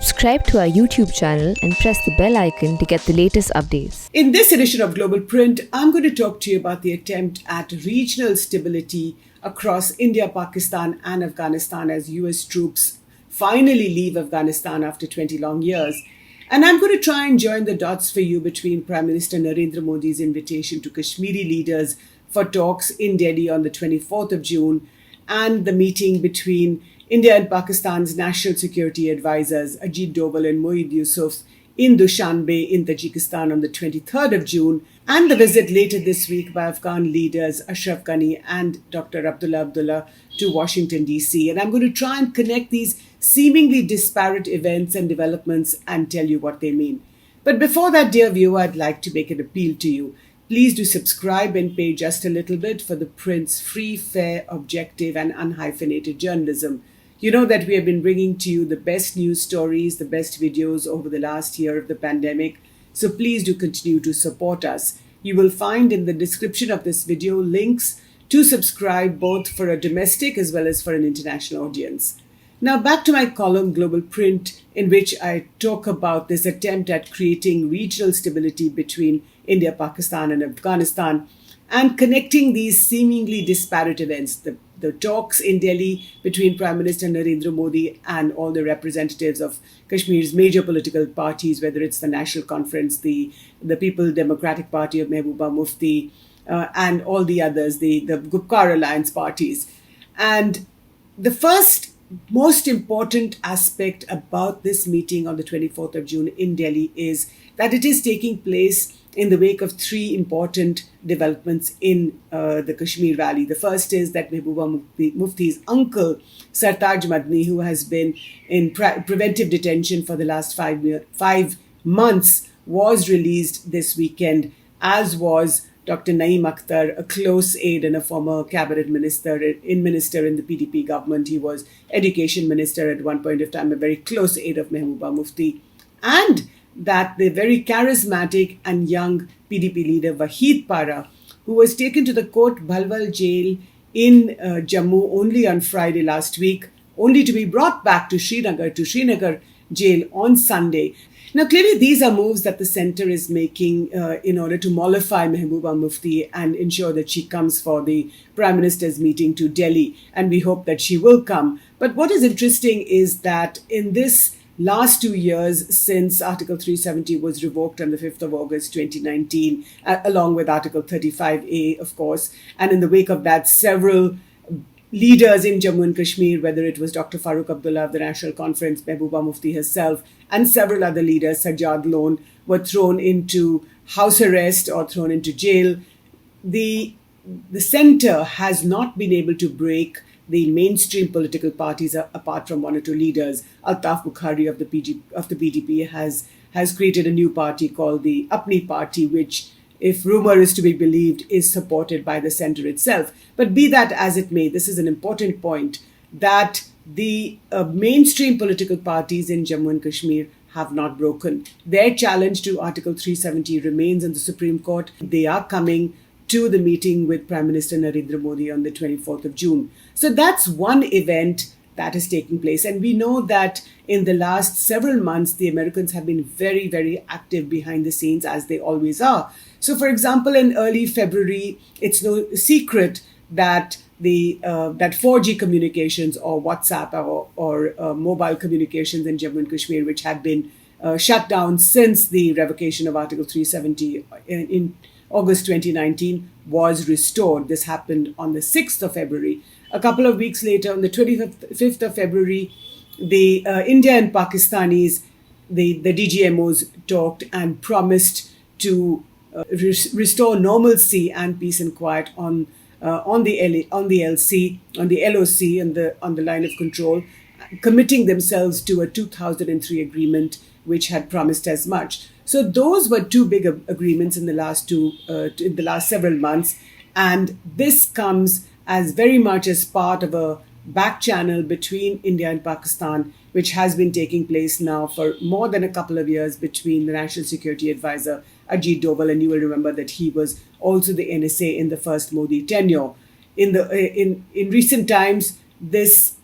Subscribe to our YouTube channel and press the bell icon to get the latest updates. In this edition of Global Print, I'm going to talk to you about the attempt at regional stability across India, Pakistan, and Afghanistan as US troops finally leave Afghanistan after 20 long years. And I'm going to try and join the dots for you between Prime Minister Narendra Modi's invitation to Kashmiri leaders for talks in Delhi on the 24th of June and the meeting between India and Pakistan's national security advisors Ajit Doval and Moeed Yusuf in Dushanbe in Tajikistan on the 23rd of June, and the visit later this week by Afghan leaders Ashraf Ghani and Dr. Abdullah to Washington, D.C. And I'm going to try and connect these seemingly disparate events and developments and tell you what they mean. But before that, dear viewer, I'd like to make an appeal to you. Please do subscribe and pay just a little bit for the Print's free, fair, objective, and unhyphenated journalism. You know that we have been bringing to you the best news stories, the best videos over the last year of the pandemic. So please do continue to support us. You will find in the description of this video links to subscribe both for a domestic as well as for an international audience. Now back to my column Global Print, in which I talk about this attempt at creating regional stability between India, Pakistan and Afghanistan and connecting these seemingly disparate events, the talks in Delhi between Prime Minister Narendra Modi and all the representatives of Kashmir's major political parties, whether it's the National Conference, the People Democratic Party of Mehbooba Mufti, and all the others, the Gupkar Alliance parties. And the first most important aspect about this meeting on the 24th of June in Delhi is that it is taking place in the wake of three important developments in the Kashmir Valley. The first is that Mehbooba Mufti's uncle, Sartaj Madni, who has been in preventive detention for the last 5 months, was released this weekend, as was Dr. Naeem Akhtar, a close aide and a former cabinet minister in the PDP government. He was education minister at one point of time, a very close aide of Mehbooba Mufti. And that the very charismatic and young PDP leader Wahid Para, who was taken to the Kot Bhalwal jail in Jammu only on Friday last week, only to be brought back to Srinagar jail on Sunday. Now, clearly, these are moves that the centre is making in order to mollify Mehbooba Mufti and ensure that she comes for the Prime Minister's meeting to Delhi. And we hope that she will come. But what is interesting is that in this last 2 years since Article 370 was revoked on the 5th of August 2019, along with Article 35A, of course, and in the wake of that, several leaders in Jammu and Kashmir, whether it was Dr. Farooq Abdullah of the National Conference, Mehbooba Mufti herself, and several other leaders, Sajjad Lone, were thrown into house arrest or thrown into jail. The centre has not been able to break the mainstream political parties, apart from one or two leaders. Altaf Bukhari of the PDP has created a new party called the Apni Party, which, if rumor is to be believed, is supported by the centre itself. But be that as it may, this is an important point, that the mainstream political parties in Jammu and Kashmir have not broken. Their challenge to Article 370 remains in the Supreme Court. They are coming to the meeting with Prime Minister Narendra Modi on the 24th of June. So that's one event that is taking place. And we know that in the last several months, the Americans have been very, very active behind the scenes, as they always are. So, for example, in early February, it's no secret that that 4G communications or WhatsApp or mobile communications in Jammu and Kashmir, which had been shut down since the revocation of Article 370 in August 2019, was restored. This happened on the 6th of February. A couple of weeks later, on the 25th of February, the India and Pakistanis, the DGMOs talked and promised to restore normalcy and peace and quiet on the LOC, on the line of control, committing themselves to a 2003 agreement which had promised as much. So those were two big agreements in the last several months, and this comes as very much as part of a back channel between India and Pakistan, which has been taking place now for more than a couple of years between the National Security Advisor Ajit Doval, and you will remember that he was also the NSA in the first Modi tenure. In recent times, this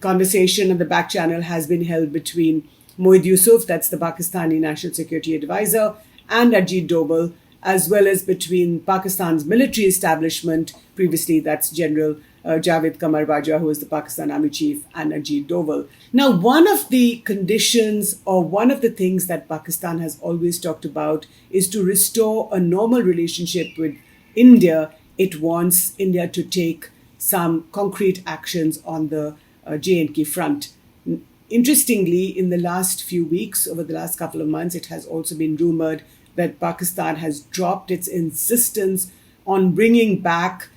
conversation on the back channel has been held between Mohid Yusuf, that's the Pakistani National Security Advisor, and Ajit Doval, as well as between Pakistan's military establishment, previously that's General Javed Qamar Bajwa, who is the Pakistan Army Chief, and Ajit Doval. Now, one of the conditions or one of the things that Pakistan has always talked about is to restore a normal relationship with India. It wants India to take some concrete actions on the J&K front. Interestingly, in the last few weeks, over the last couple of months, it has also been rumored that Pakistan has dropped its insistence on bringing back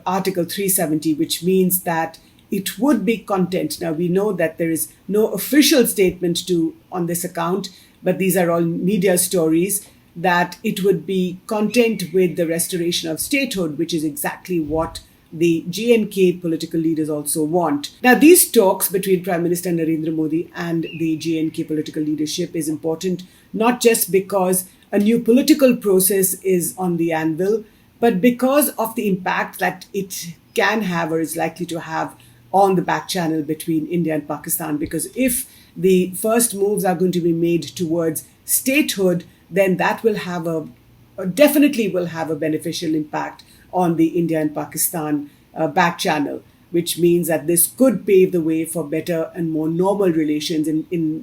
Article 370, which means that it would be content. Now, we know that there is no official statement on this account, but these are all media stories, that it would be content with the restoration of statehood, which is exactly what the J&K political leaders also want. Now, these talks between Prime Minister Narendra Modi and the J&K political leadership is important, not just because a new political process is on the anvil, but because of the impact that it can have or is likely to have on the back channel between India and Pakistan. Because if the first moves are going to be made towards statehood, then that will have definitely will have a beneficial impact on the India and Pakistan back channel, which means that this could pave the way for better and more normal relations,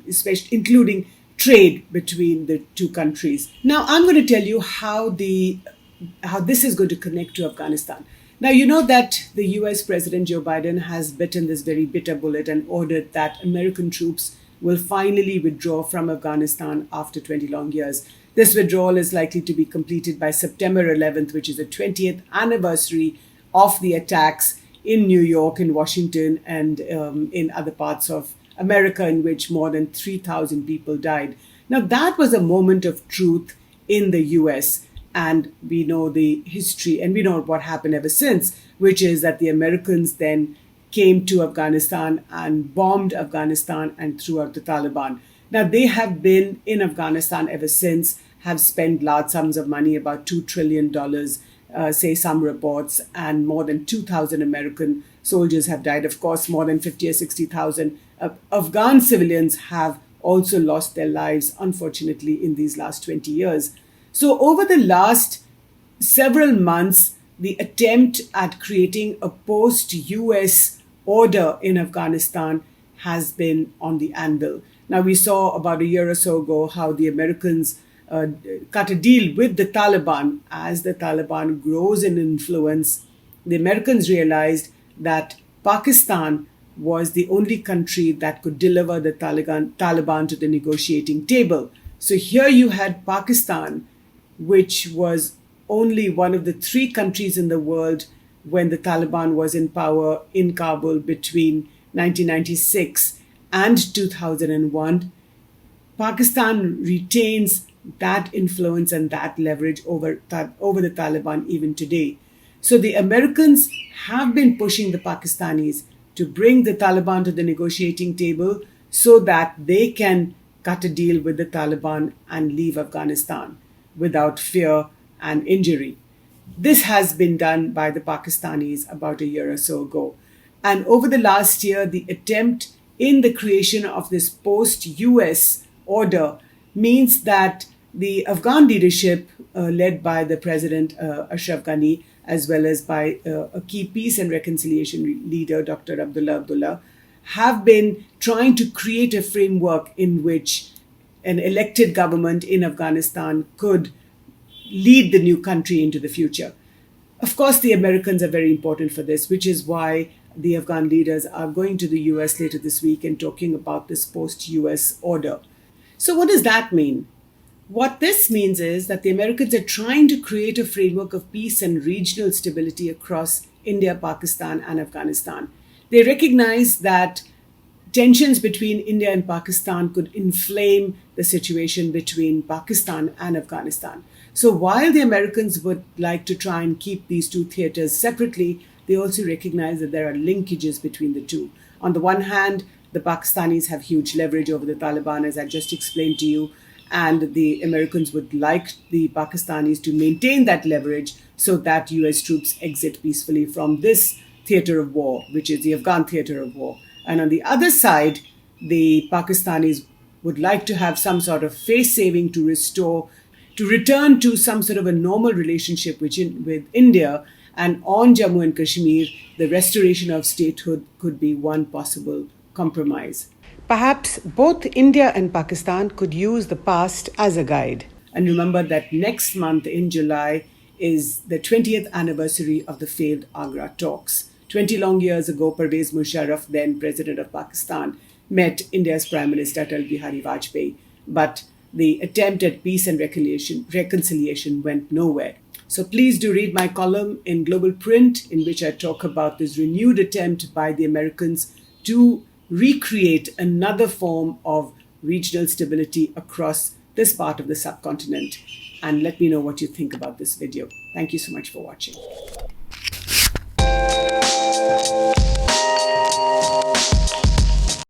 especially including trade between the two countries. Now, I'm going to tell you how this is going to connect to Afghanistan. Now, you know that the US President Joe Biden has bitten this very bitter bullet and ordered that American troops will finally withdraw from Afghanistan after 20 long years. This withdrawal is likely to be completed by September 11th, which is the 20th anniversary of the attacks in New York, in Washington, and in other parts of America, in which more than 3,000 people died. Now, that was a moment of truth in the US. And we know the history and we know what happened ever since, which is that the Americans then came to Afghanistan and bombed Afghanistan and threw out the Taliban. Now, they have been in Afghanistan ever since, have spent large sums of money, about $2 trillion, say some reports, and more than 2,000 American soldiers have died. Of course, more than 50 or 60,000 Afghan civilians have also lost their lives, unfortunately, in these last 20 years. So over the last several months, the attempt at creating a post-US order in Afghanistan has been on the anvil. Now, we saw about a year or so ago how the Americans cut a deal with the Taliban. As the Taliban grows in influence, the Americans realized that Pakistan was the only country that could deliver the Taliban to the negotiating table. So here you had Pakistan, which was only one of the 3 countries in the world when the Taliban was in power in Kabul between 1996 and 2001. Pakistan retains that influence and that leverage over the Taliban even today. So the Americans have been pushing the Pakistanis to bring the Taliban to the negotiating table so that they can cut a deal with the Taliban and leave Afghanistan without fear and injury. This has been done by the Pakistanis about a year or so ago. And over the last year, the attempt in the creation of this post-US order means that the Afghan leadership, led by the President Ashraf Ghani, as well as by a key peace and reconciliation leader, Dr. Abdullah, have been trying to create a framework in which an elected government in Afghanistan could lead the new country into the future. Of course, the Americans are very important for this, which is why the Afghan leaders are going to the US later this week and talking about this post-US order. So what does that mean? What this means is that the Americans are trying to create a framework of peace and regional stability across India, Pakistan, and Afghanistan. They recognize that tensions between India and Pakistan could inflame the situation between Pakistan and Afghanistan. So while the Americans would like to try and keep these two theaters separately, they also recognize that there are linkages between the two. On the one hand, the Pakistanis have huge leverage over the Taliban, as I just explained to you, and the Americans would like the Pakistanis to maintain that leverage so that US troops exit peacefully from this theater of war, which is the Afghan theater of war. And on the other side, the Pakistanis would like to have some sort of face saving to return to some sort of a normal relationship with India, and on Jammu and Kashmir, the restoration of statehood could be one possible compromise. Perhaps both India and Pakistan could use the past as a guide. And remember that next month in July is the 20th anniversary of the failed Agra talks. 20 long years ago, Pervez Musharraf, then President of Pakistan, met India's Prime Minister Atal Bihari Vajpayee, but the attempt at peace and reconciliation went nowhere. So please do read my column in Global Print, in which I talk about this renewed attempt by the Americans to recreate another form of regional stability across this part of the subcontinent. And let me know what you think about this video. Thank you so much for watching.